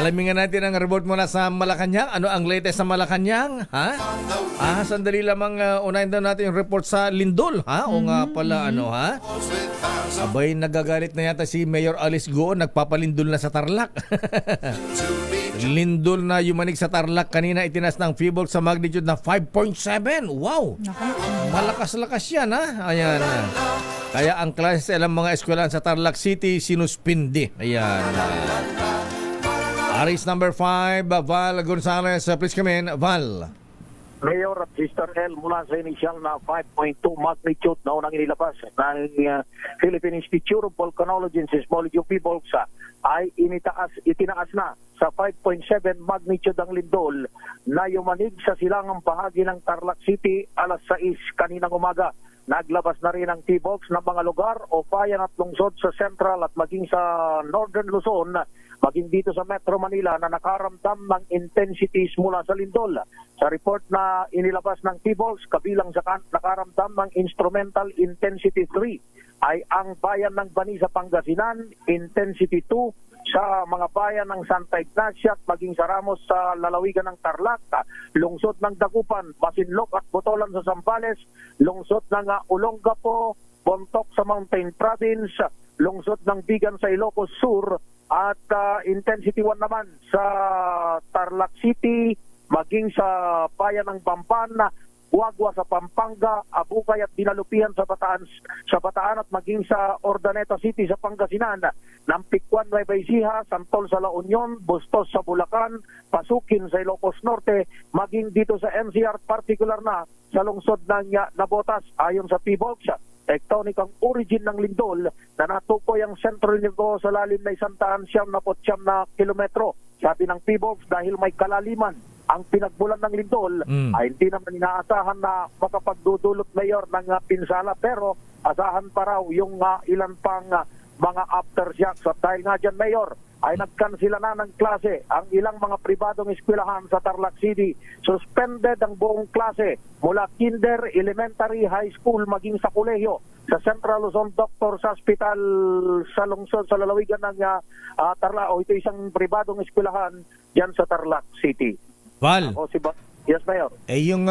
Alamin nga natin ang report muna sa Malacanang. Ano ang latest sa Malacanang? Ha? Sandali lamang unahin daw natin yung report sa Lindol. Ha? O nga pala ano ha? Abay, nagagalit na yata si Mayor Alice Go. Nagpapalindol na sa Tarlac. Lindol na yumanig sa Tarlac. Kanina itinas ng Fibol sa magnitude na 5.7. Wow! Malakas-lakas yan ha? Ayan. Kaya ang klase sa ilang mga eskwelahan sa Tarlac City sinuspindi. Ayan. Aris number 5, Val Gonzalez. Please come in, Val. Mayor at Sister L mula sa initial na 5.2 magnitude na unang inilabas ng Philippine Institute of Volcanology and Seismology of Peoples ay itinaas na sa 5.7 magnitude ang lindol na yumanig sa silangang bahagi ng Tarlac City alas 6 kaninang umaga. Naglabas na rin ang T-Box ng mga lugar o bayan at lungsod sa Central at maging sa Northern Luzon, maging dito sa Metro Manila na nakaramdam ng intensities mula sa lindol. Sa report na inilabas ng T-Box, kabilang sa nakaramdam ng instrumental intensity 3 ay ang bayan ng Bani sa Pangasinan, intensity 2 sa mga bayan ng Santa Ignacia at maging sa Ramos sa lalawigan ng Tarlac, lungsod ng Dagupan, Masinloc at Botolan sa Zambales, lungsod ng Olongapo, Bontoc sa Mountain Province, lungsod ng Bigan sa Ilocos Sur at intensity 1 naman sa Tarlac City, maging sa bayan ng Bamban, Guagua sa Pampanga, Abukay at Dinalupihan sa Bataan at maging sa Ordaneta City sa Pangasinan, Nampikwan, Nueva Ecija, Santol sa La Union, Bustos sa Bulacan, Pasukin sa Ilocos Norte, maging dito sa NCR particular na sa lungsod ng Nabotas. Ayon sa T-Box, tectonic ang origin ng lindol na natukoy ang sentro nito sa lalim na 190 na kilometro. Sabi ng T-Box, dahil may kalaliman ang pinagbulan ng lindol ay hindi naman inaasahan na makapagdudulot mayor ng pinsala, pero asahan pa raw yung ilan pang mga aftershocks. At dahil nga dyan, Mayor, ay nagkansila na ng klase ang ilang mga pribadong eskwelahan sa Tarlac City. Suspended ang buong klase mula kinder, elementary, high school, maging sa kolehiyo sa Central Luzon Doctors Hospital sa lungsod sa lalawigan ng Tarlac. Ito isang pribadong eskwelahan dyan sa Tarlac City. Val. Yes, Mayor. Yung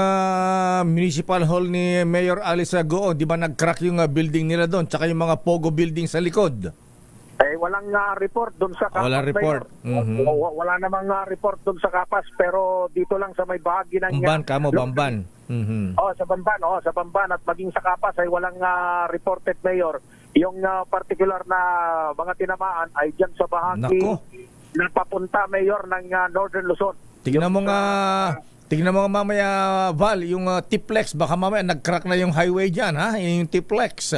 municipal hall ni Mayor Alice Go, di ba nag-crack yung building nila doon, tsaka yung mga pogo building sa likod? Walang report doon sa Kapas. Wala report. Wala namang report doon sa Kapas, pero dito lang sa may bahagi ng Bamban. Sa Bamban at maging sa Kapas ay walang reported, Mayor. Yung particular na mga tinamaan ay diyan sa bahagi na papunta, Mayor, ng Northern Luzon. Tingnan mo nga mamaya, Val, yung T-Plex, baka mamaya nag-crack na yung highway dyan, ha? Yung T-Plex.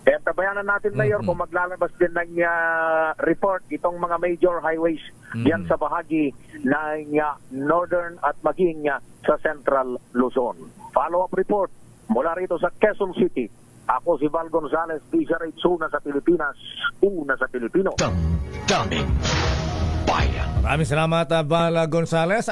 Kaya tabayanan natin, Mayor, kung maglalabas din ng report itong mga major highways diyan sa bahagi ng Northern at maging sa Central Luzon. Follow-up report mula rito sa Quezon City. Ako si Val Gonzalez, DZRH, una sa Pilipinas, una sa Pilipino. Damdamin Bayan. Maraming salamat, Val Gonzalez.